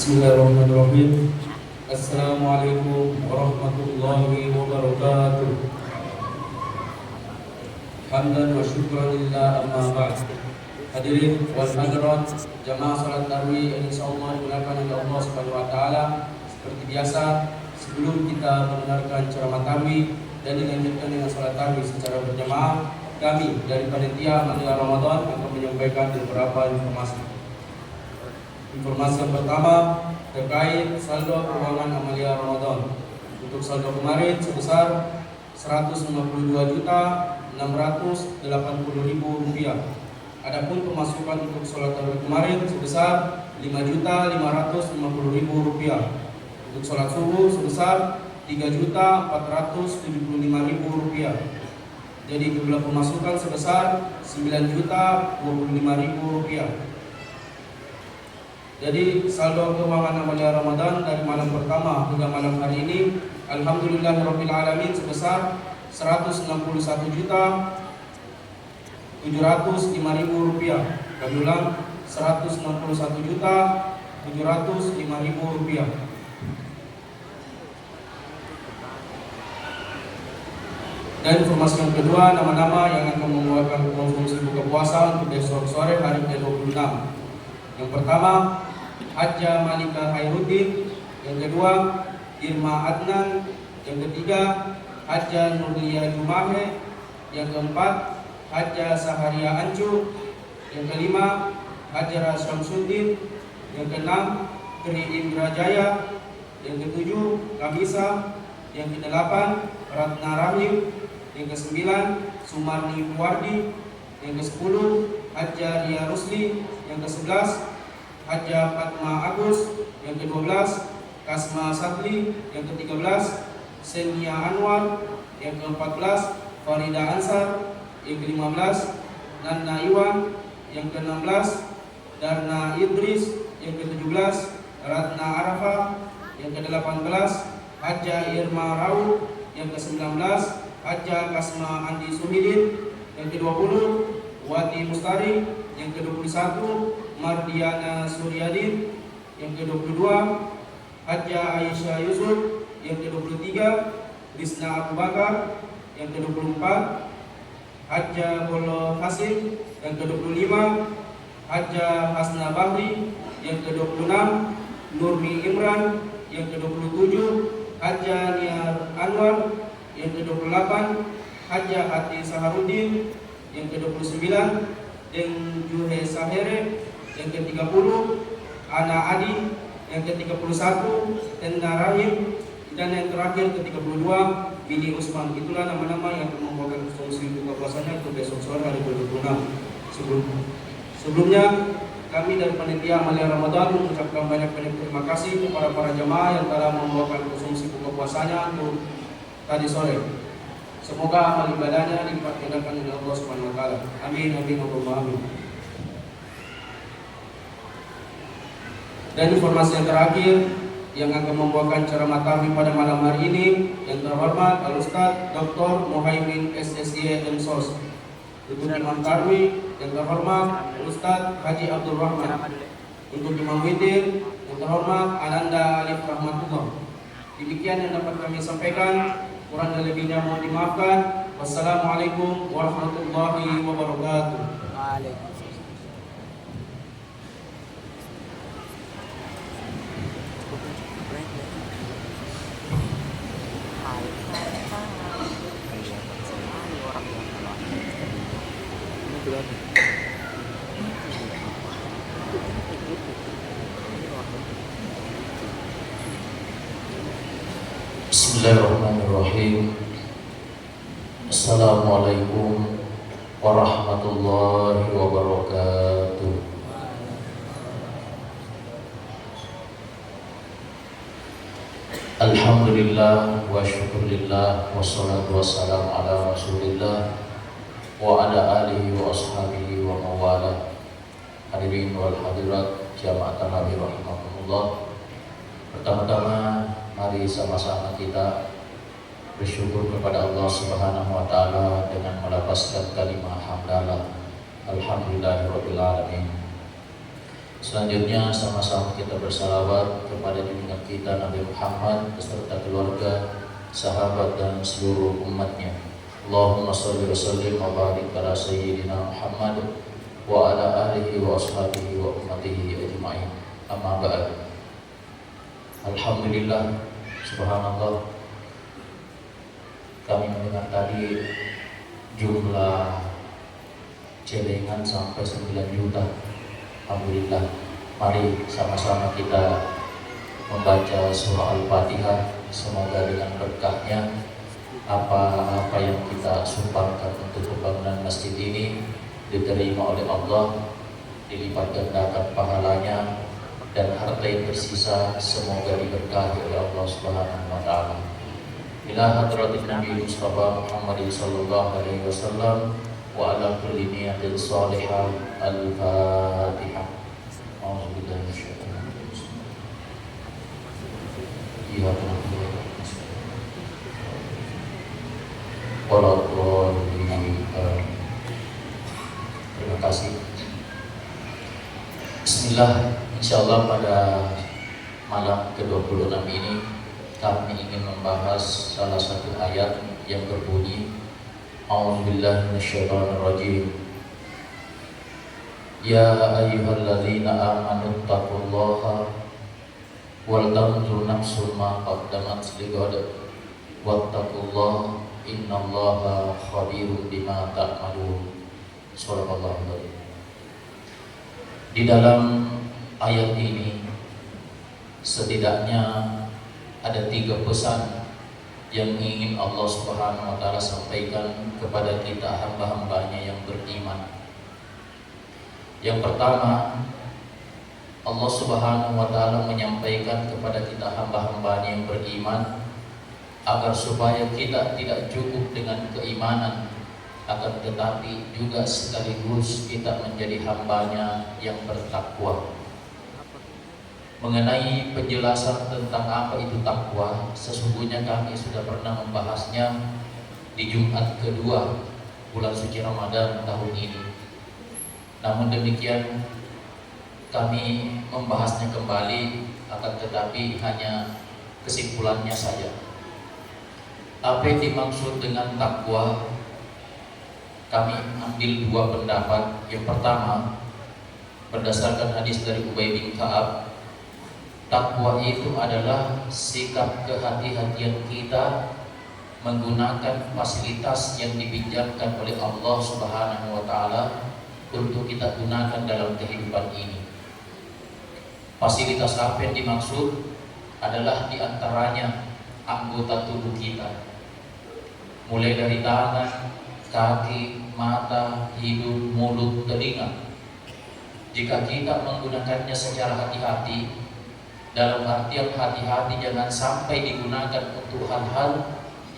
Bismillahirrahmanirrahim. Assalamualaikum warahmatullahi wabarakatuh. Hamdan wa syukran lillah amma ba'd. Hadirin wal hadirat jamaah salat tarawih yang insyaallah dimuliakan oleh Allah Subhanahu wa taala. Seperti biasa, sebelum kita mendengarkan ceramah tarawih dan dilanjutkan dengan salat tarawih secara berjamaah, kami dari panitia Amalia Ramadan akan menyampaikan beberapa informasi. Informasi yang pertama terkait saldo keuangan Amalia Ramadan. Untuk saldo kemarin sebesar Rp152.680.000. Adapun pemasukan untuk sholat tarawih kemarin sebesar Rp5.550.000. Untuk sholat subuh sebesar Rp3.475.000. Jadi jumlah pemasukan sebesar Rp9.025.000. Jadi saldo keuangan Amalia Ramadan dari malam pertama hingga malam hari ini, alhamdulillahirabbil alamin, sebesar Rp161.705.000. Kami ulang, Rp161.705.000. Dan informasi yang kedua, nama-nama yang akan membawakan konsumsi buka puasa untuk besok sore hari ke-26. Yang pertama, Hajjah Malika Khairuddin. Yang kedua, Irma Adnan. Yang ketiga, Hajjah Nurlia Jumahe. Yang keempat, Hajjah Saharia Ancu. Yang kelima, Hajjah Syamsuddin. Yang keenam, Tri Indra Jaya. Yang ketujuh, Kamisa. Yang kedelapan, Ratna Rahim. Yang kesembilan, Sumarni Puardi. Yang kesepuluh, Hajjah Ria Rusli. Yang ke-11, Hajjah Fatma Agus. Yang ke-12, Kasma Sadli. Yang ke-13, Senia Anwar. Yang ke-14, Farida Ansar. Yang ke-15, Nana Iwan. Yang ke-16, Darna Idris. Yang ke-17, Ratna Arafah. Yang ke-18, Hajjah Irma Raul. Yang ke-19, Hajjah Kasma Andi Sumidin. Yang ke-20, Wati Mustari. Yang ke-21, Mardiana Suryadin. Yang ke-22, Hajjah Aisyah Yusuf. Yang ke-23, Rizna Abu Bakar. Yang ke-24, Hajjah Bolo Hasim. Yang ke-25, Hajjah Hasna Bahri. Yang ke-26, Nurmi Imran. Yang ke-27, Hajjah Niar Anwar. Yang ke-28, Hajjah Ati Saharuddin. Yang ke-29, Deng Juhe Sahere. Yang ke-30, Ana Adi. Yang ke-31, Tenda Rahim. Dan yang terakhir ke-32, Bini Usman. Itulah nama-nama yang akan membawakan konsumsi buka puasanya untuk besok sore hari ke-26. Sebelumnya kami dari panitia Amalia Ramadan mengucapkan banyak terima kasih kepada para jemaah yang telah membawakan konsumsi buka puasanya untuk tadi sore. Semoga amal ibadahnya dilipat gandakan oleh Allah Subhanahu wa taala. Amin amin Allahumma amin. Dan informasi yang terakhir yang akan membawakan ceramah tarawih pada malam hari ini yang terhormat Al-Ustaz Dr. Muhaimin SSY MSOS. Untuk imam tarawih yang terhormat Al-Ustaz Haji Abdul Rahman. Untuk imam witir yang terhormat Ananda Alif Rahmatullah. Demikian yang dapat kami sampaikan. Kurang dan lebihnya mohon dimaafkan. Wassalamualaikum warahmatullahi wabarakatuh. Bismillahirrahmanirrahim. Assalamualaikum warahmatullahi wabarakatuh. Alhamdulillah wa syukurillah wassalatu wassalamu ala rasulillah wa ala alihi wa ashabihi wa mawala. Hadirin wal hadirat jamaah tarawih rahimakumullah. Pertama-tama mari sama-sama kita bersyukur kepada Allah Subhanahu wa taala dengan melafazkan kalimat hamdalah alhamdulillahirabbil alamin. Selanjutnya sama-sama kita bersalawat kepada junjungan kita Nabi Muhammad beserta keluarga, sahabat dan seluruh umatnya. Allahumma sholli wa sallim wa barik ala sayyidina Muhammad wa ala alihi wa ashabihi wa ummatihi ajma'in. Amma ba'd. Alhamdulillah, subhanallah, kami mendengar tadi jumlah celengan sampai 9 juta. Alhamdulillah, mari sama-sama kita membaca surah Al-Fatihah. Semoga dengan berkahnya apa-apa yang kita sumbangkan untuk pembangunan masjid ini diterima oleh Allah, dilipat gandakan pahalanya, dan harta yang tersisa semoga diberkahi oleh Allah Subhanahu wa taala. Ila hadratin Nabi Mustafa Muhammad sallallahu alaihi wasallam wa ala kulli niyatin salihah. Al-Fatihah. A'udzubillahi minasyaitonir rajim. Iya, terima kasih. Bismillah. Insyaallah pada malam ke-26 ini kami ingin membahas salah satu ayat yang berbunyi A'udzubillahi minasyaitonir rajim. Ya ayyuhalladzina amanu taqullaha wal tanzur nafsum ma qaddamat lighad wattaqullaha innallaha khabirun bima ta'malun. Subhanallah. Di dalam ayat ini setidaknya ada 3 pesan yang ingin Allah Subhanahu wa taala sampaikan kepada kita hamba-hambanya yang beriman. Yang pertama, Allah Subhanahu wa taala menyampaikan kepada kita hamba-hambanya yang beriman agar supaya kita tidak cukup dengan keimanan, akan tetapi juga sekaligus kita menjadi hambanya yang bertakwa. Mengenai penjelasan tentang apa itu takwa, sesungguhnya kami sudah pernah membahasnya di Jumat kedua bulan suci Ramadan tahun ini. Namun demikian kami membahasnya kembali, akan tetapi hanya kesimpulannya saja. Apa yang dimaksud dengan takwa? Kami ambil 2 pendapat. Yang pertama, berdasarkan hadis dari Ubay bin Ka'ab, takwa itu adalah sikap kehati-hatian kita menggunakan fasilitas yang dipinjamkan oleh Allah Subhanahu wa taala untuk kita gunakan dalam kehidupan ini. Fasilitas apa yang dimaksud? Adalah diantaranya anggota tubuh kita, mulai dari tangan, kaki, mata, hidung, mulut, telinga. Jika kita menggunakannya secara hati-hati, dalam artian hati-hati jangan sampai digunakan untuk hal-hal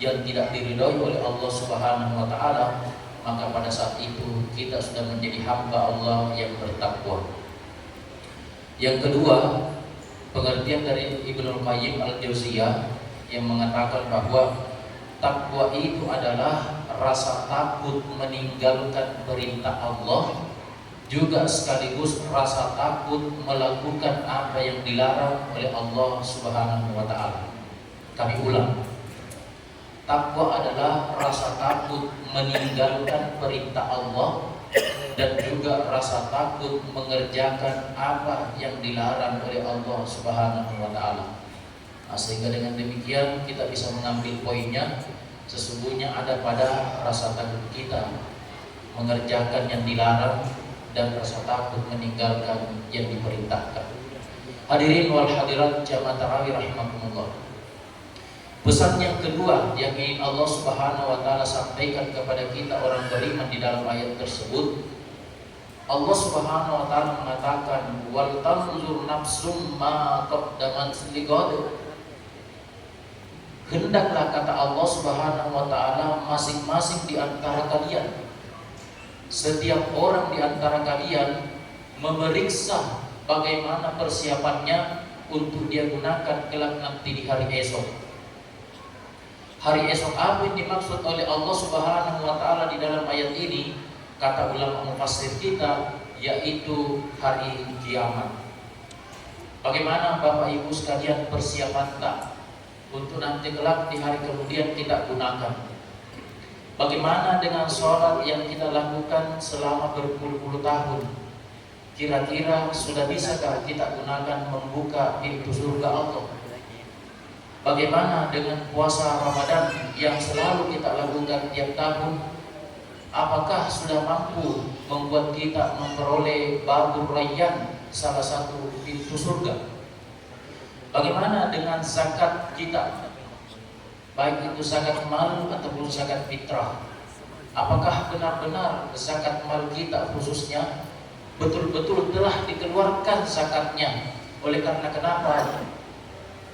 yang tidak diridhoi oleh Allah Subhanahu wa taala, maka pada saat itu kita sudah menjadi hamba Allah yang bertakwa. Yang kedua, pengertian dari Ibnu Qayyim Al-Jauziyah yang mengatakan bahwa takwa itu adalah rasa takut meninggalkan perintah Allah, juga sekaligus rasa takut melakukan apa yang dilarang oleh Allah Subhanahu wa taala. Kami ulang. Takwa adalah rasa takut meninggalkan perintah Allah dan juga rasa takut mengerjakan apa yang dilarang oleh Allah Subhanahu wa taala. Sehingga dengan demikian kita bisa mengambil poinnya, sesungguhnya ada pada rasa takut kita mengerjakan yang dilarang dan rasa takut meninggalkan yang diperintahkan. Hadirin wal hadirat jamaah tarawih rahimakumullah. Pesan yang kedua yang ingin Allah Subhanahu wa taala sampaikan kepada kita orang beriman di dalam ayat tersebut, Allah Subhanahu wa taala mengatakan wal tanzur nafsum ma qaddamat lighad. Hendaklah, kata Allah Subhanahu wa taala, masing-masing di antara kalian, setiap orang di antara kalian memeriksa bagaimana persiapannya untuk dia gunakan kelak nanti di hari esok. Hari esok apa yang dimaksud oleh Allah Subhanahu wa taala di dalam ayat ini? kata ulama mufassir kita, yaitu hari kiamat. Bagaimana Bapak Ibu sekalian persiapan kita untuk nanti kelak di hari kemudian kita gunakan? Bagaimana dengan sholat yang kita lakukan selama berpuluh-puluh tahun? Kira-kira sudah bisakah kita gunakan membuka pintu surga Allah? Bagaimana dengan puasa Ramadan yang selalu kita lakukan tiap tahun? Apakah sudah mampu membuat kita memperoleh babur rayyan, salah satu pintu surga? Bagaimana dengan zakat kita? Baik itu zakat mal ataupun zakat fitrah. Apakah benar-benar zakat mal kita khususnya betul-betul telah dikeluarkan zakatnya? Oleh karena kenapa?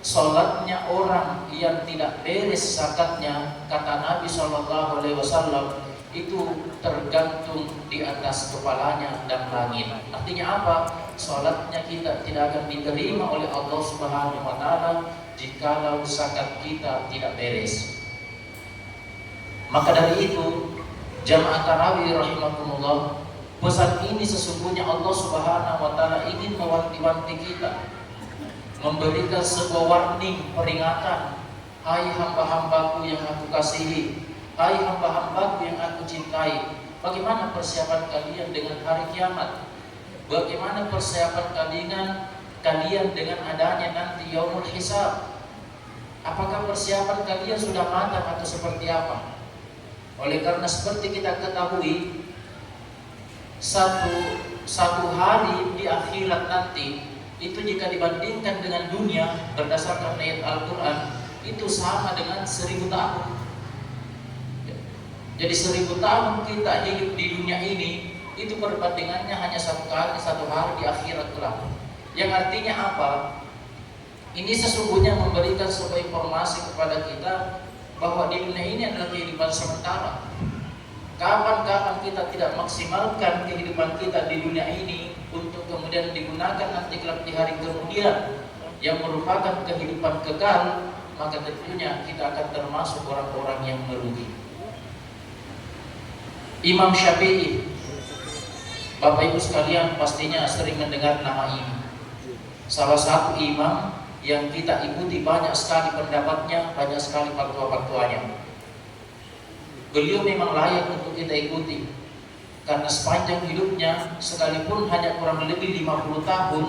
Sholatnya orang yang tidak beres zakatnya, kata Nabi SAW, itu tergantung di atas kepalanya dan langit. Artinya apa? Sholatnya kita tidak akan diterima oleh Allah Subhanahu wa Ta'ala jikalau zakat kita tidak beres. Maka dari itu, jamaah tarawih rahimakumullah, pesan ini sesungguhnya Allah Subhanahu wa Ta'ala ingin mewanti-wanti kita, memberikan sebuah warning, peringatan. Hai hamba-hambaku yang aku kasihi, hai hamba-hambaku yang aku cintai, bagaimana persiapan kalian dengan hari kiamat? Bagaimana persiapan kalian dengan adanya nanti yaumul hisab? Apakah persiapan kalian sudah matang atau seperti apa? Oleh karena seperti kita ketahui, satu hari di akhirat nanti itu jika dibandingkan dengan dunia berdasarkan ayat Al-Quran itu sama dengan 1000 tahun. Jadi 1000 tahun kita hidup di dunia ini itu perbandingannya hanya satu hari di akhirat kelak. Yang artinya apa? Ini sesungguhnya memberikan sebuah informasi kepada kita bahwa di dunia ini adalah kehidupan sementara. Kapan-kapan kita tidak maksimalkan kehidupan kita di dunia ini untuk kemudian digunakan nanti kelak di hari kemudian yang merupakan kehidupan kekal, maka tentunya kita akan termasuk orang-orang yang merugi. Imam Syafi'i, Bapak Ibu sekalian pastinya sering mendengar nama ini. Salah satu imam yang kita ikuti banyak sekali pendapatnya, banyak sekali fatwa-fatwanya. Beliau memang layak untuk kita ikuti karena sepanjang hidupnya, sekalipun hanya kurang lebih 50 tahun,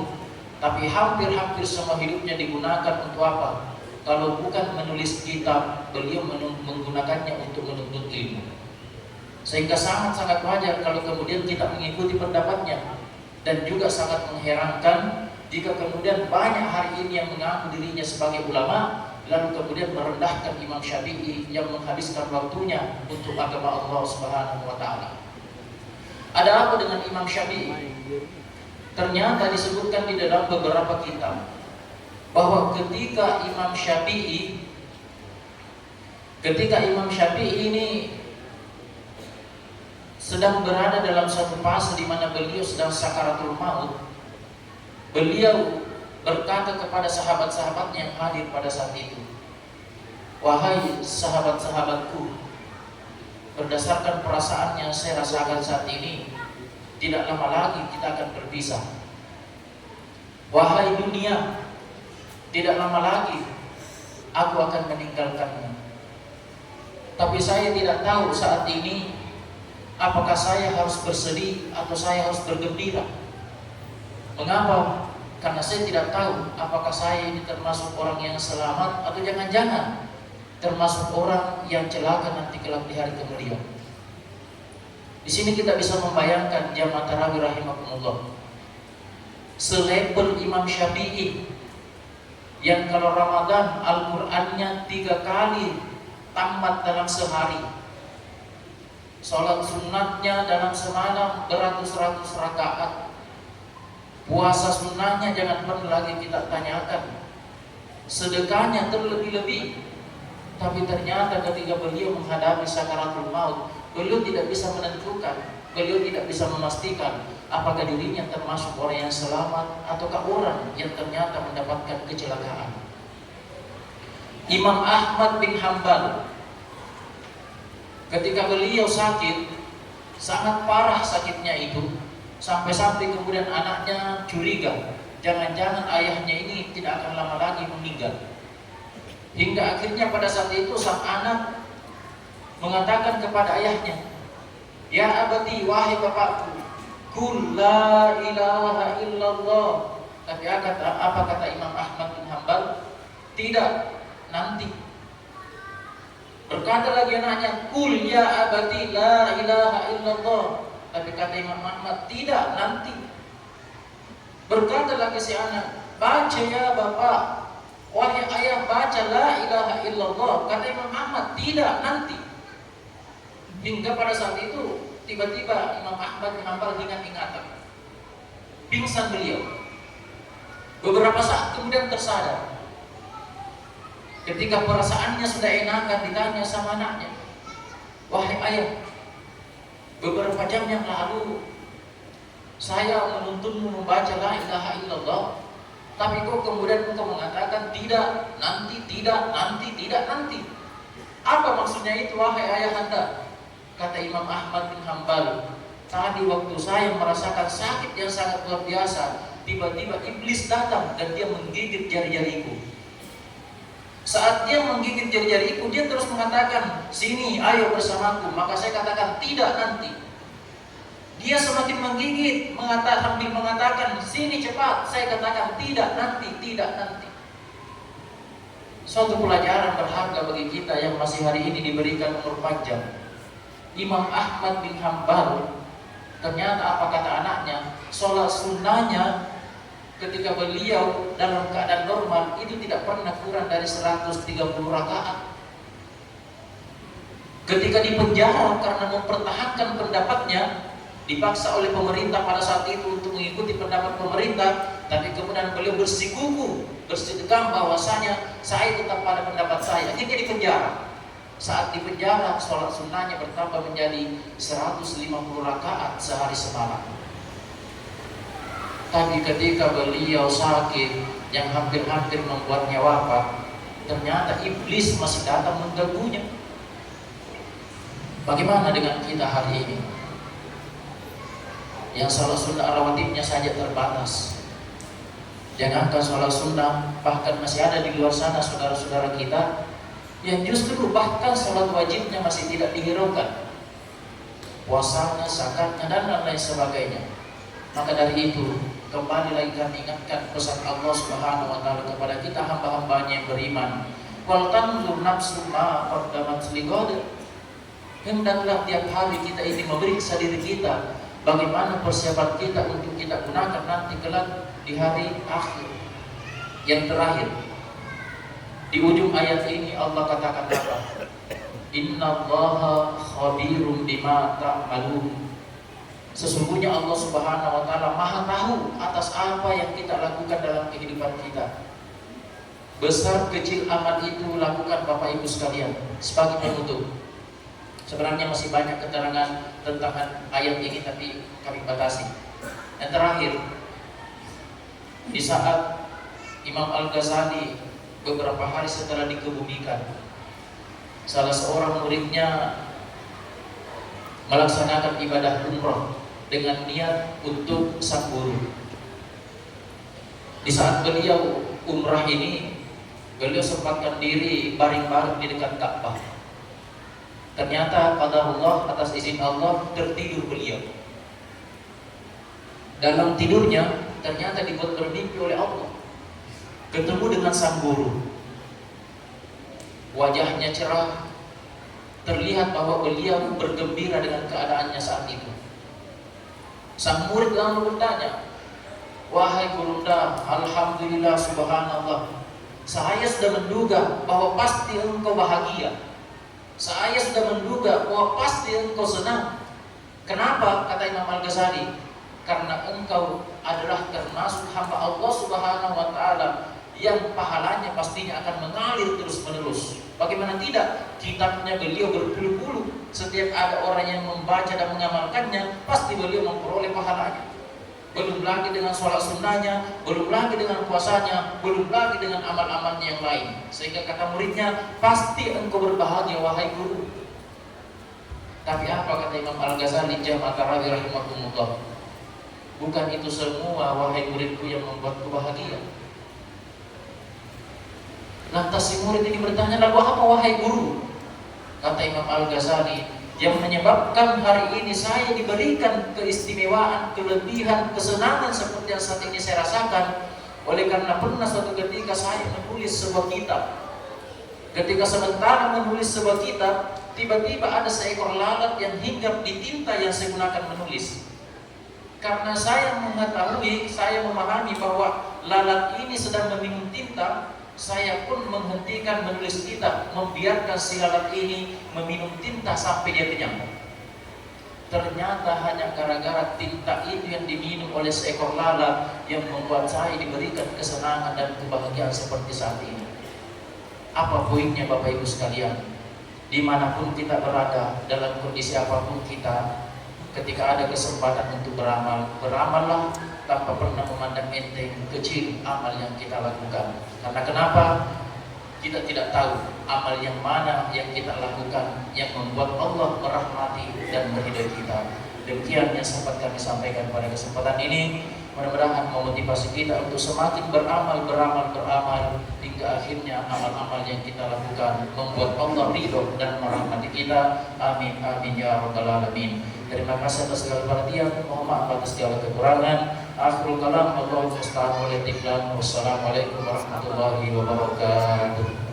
tapi hampir-hampir semua hidupnya digunakan untuk apa? Kalau bukan menulis kitab, beliau menggunakannya untuk menuntut ilmu. Sehingga sangat-sangat wajar kalau kemudian kita mengikuti pendapatnya. Dan juga sangat mengherankan jika kemudian banyak hari ini yang mengaku dirinya sebagai ulama, lalu kemudian merendahkan Imam Syafi'i yang menghabiskan waktunya untuk agama Allah Subhanahu wa Ta'ala. Ada apa dengan Imam Syafi'i? Ternyata disebutkan di dalam beberapa kitab bahwa ketika Imam Syafi'i ini sedang berada dalam satu fase di mana beliau sedang sakaratul maut, beliau berkata kepada sahabat-sahabatnya yang hadir pada saat itu, "Wahai sahabat-sahabatku, berdasarkan perasaan yang saya rasakan saat ini, tidak lama lagi kita akan berpisah. Wahai dunia, tidak lama lagi aku akan meninggalkanmu. Tapi saya tidak tahu saat ini apakah saya harus bersedih atau saya harus bergembira. Mengapa? Karena saya tidak tahu apakah saya ini termasuk orang yang selamat atau jangan-jangan termasuk orang yang celaka nanti kelak di hari kemudian." Di sini kita bisa membayangkan jamaah tarawih rahimakumullah, selebel Imam Syafi'i yang kalau Ramadan Al-Qur'annya 3 kali tamat dalam sehari, sholat sunnatnya dalam semalam beratus-ratus rakaat, puasa sunnahnya jangan pernah lagi kita tanyakan, sedekahnya terlebih-lebih. Tapi ternyata ketika beliau menghadapi sakaratul maut, beliau tidak bisa menentukan, beliau tidak bisa memastikan apakah dirinya termasuk orang yang selamat ataukah orang yang ternyata mendapatkan kecelakaan. Imam Ahmad bin Hanbal, ketika beliau sakit, Sangat parah sakitnya itu, sampai-sampai kemudian anaknya curiga, jangan-jangan ayahnya ini tidak akan lama lagi meninggal. Hingga akhirnya pada saat itu sang anak mengatakan kepada ayahnya, "Ya abati, wahai bapakku, qul la ilaha illallah." Tapi apa kata Imam Ahmad bin Hanbal? Tidak, nanti. Berkata lagi anaknya, "Qul ya abati la ilaha illallah." Tapi kata Imam Ahmad, tidak, nanti. Berkata lagi si anak, "Baca ya bapak, wahai ayah, baca la ilaha illallah." Kata Imam Ahmad, tidak, nanti. Hingga pada saat itu tiba-tiba Imam Ahmad bin Hanbal ingat-ingatan, pingsan beliau. Beberapa saat kemudian tersadar. Ketika perasaannya sudah enakan, ditanya sama anaknya, "Wahai ayah, beberapa jam yang lalu saya menuntunmu membaca la ilaha illallah, tapi kok kemudian engkau mengatakan tidak, nanti, tidak, nanti, tidak, nanti. Apa maksudnya itu, wahai ayah anda?" Kata Imam Ahmad bin Hanbal, "Tadi waktu saya merasakan sakit yang sangat luar biasa, tiba-tiba iblis datang dan dia menggigit jari-jariku. Saat dia menggigit jari-jariku, dia terus mengatakan, 'Sini, ayo bersamaku.' Maka saya katakan, 'Tidak, nanti.' Dia semakin menggigit, sambil mengatakan, 'Sini cepat.' Saya katakan, 'Tidak, nanti, tidak, nanti.'" Suatu pelajaran berharga bagi kita yang masih hari ini diberikan umur panjang. Imam Ahmad bin Hanbal, ternyata apa kata anaknya, sholat sunnahnya ketika beliau dalam keadaan normal itu tidak pernah kurang dari 130 rakaat. Ketika dipenjara karena mempertahankan pendapatnya, dipaksa oleh pemerintah pada saat itu untuk mengikuti pendapat pemerintah, tapi kemudian beliau bersikukuh, bersedekah bahwasanya saya tetap pada pendapat saya. Dia di penjara. Saat di penjara, sholat sunnahnya bertambah menjadi 150 rakaat sehari semalam. Tapi ketika beliau sakit yang hampir-hampir membuatnya wafat, ternyata iblis masih datang mengganggunya. Bagaimana dengan kita hari ini? Yang sholat sunnah rawatibnya saja terbatas. Jangankan sholat sunnah, bahkan masih ada di luar sana saudara-saudara kita yang justru bahkan sholat wajibnya masih tidak dihiraukan, puasanya, zakatnya, dan lain sebagainya. Maka dari itu, kembali lagi kami ingatkan pesan Allah Subhanahu wa taala kepada kita hamba-hambanya yang beriman. Wal tanzur nafsu ma qaddamat lighad. Hendaklah tiap hari kita ini memeriksa diri kita, bagaimana persiapan kita untuk kita gunakan nanti kelak di hari akhir yang terakhir. Di ujung ayat ini Allah katakan apa? Innallaha khabirum bima ta'malun. Sesungguhnya Allah Subhanahu wa taala Maha tahu atas apa yang kita lakukan dalam kehidupan kita. Besar kecil amal itu lakukan Bapak Ibu sekalian. Sebagai penutup, sebenarnya masih banyak keterangan tentang ayat ini, tapi kami batasi. Yang terakhir, di saat Imam Al-Ghazali beberapa hari setelah dikebumikan, salah seorang muridnya melaksanakan ibadah umrah dengan niat untuk sang guru. Di saat beliau umrah ini, beliau sempatkan diri baring-baring di dekat Ka'bah. Ternyata pada Allah, atas izin Allah, tertidur beliau. Dalam tidurnya ternyata dibuat bermimpi oleh Allah, ketemu dengan sang guru. Wajahnya cerah, terlihat bahwa beliau bergembira dengan keadaannya saat itu. Sang murid lalu bertanya, "Wahai Gurunda, alhamdulillah, subhanallah, saya sudah menduga bahwa pasti engkau bahagia. Saya sudah menduga bahwa pasti engkau senang. Kenapa?" Kata Imam Al-Ghazali, "Karena engkau adalah termasuk hamba Allah Subhanahu wa taala yang pahalanya pastinya akan mengalir terus-menerus. Bagaimana tidak? Kitabnya beliau berpuluh-puluh. Setiap ada orang yang membaca dan mengamalkannya, pasti beliau memperoleh pahalanya. Belum lagi dengan sholat sunnahnya, belum lagi dengan puasanya, belum lagi dengan amal-amalnya yang lain. Sehingga kata muridnya, pasti engkau berbahagia wahai guru." Tapi apa kata Imam Al-Ghazali Jama'at-Tarawi rahimahumullah? Bukan itu semua wahai muridku yang membuatku bahagia. Lantas si murid ini bertanya, lalu apa wahai guru? Kata Imam Al-Ghazali, yang menyebabkan hari ini saya diberikan keistimewaan, kelebihan, kesenangan seperti yang saat ini saya rasakan, oleh karena pernah suatu ketika saya menulis sebuah kitab. Ketika sementara menulis sebuah kitab, tiba-tiba ada seekor lalat yang hinggap di tinta yang saya gunakan menulis. Karena saya mengetahui, saya memahami bahwa lalat ini sedang meminum tinta, saya pun menghentikan menulis kitab, membiarkan si lalat ini meminum tinta sampai dia kenyang. Ternyata hanya gara-gara tinta itu yang diminum oleh seekor lalat yang membuat saya diberikan kesenangan dan kebahagiaan seperti saat ini. Apa poinnya Bapak Ibu sekalian? Dimanapun kita berada, dalam kondisi apapun kita, ketika ada kesempatan untuk beramal, beramallah tanpa pernah memandang enteng kecil amal yang kita lakukan. Karena kenapa? Kita tidak tahu amal yang mana yang kita lakukan yang membuat Allah merahmati dan meridai kita. Demikian yang sempat kami sampaikan pada kesempatan ini. Mudah-mudahan memotivasi kita untuk semakin beramal hingga akhirnya amal-amal yang kita lakukan membuat Allah ridho dan merahmati kita. Amin amin ya rabbal alamin. Terima kasih atas segala perhatian. Mohon maaf atas segala kekurangan. Akhirul kalam, Allahu musta'an. Wassalamualaikum warahmatullahi wabarakatuh.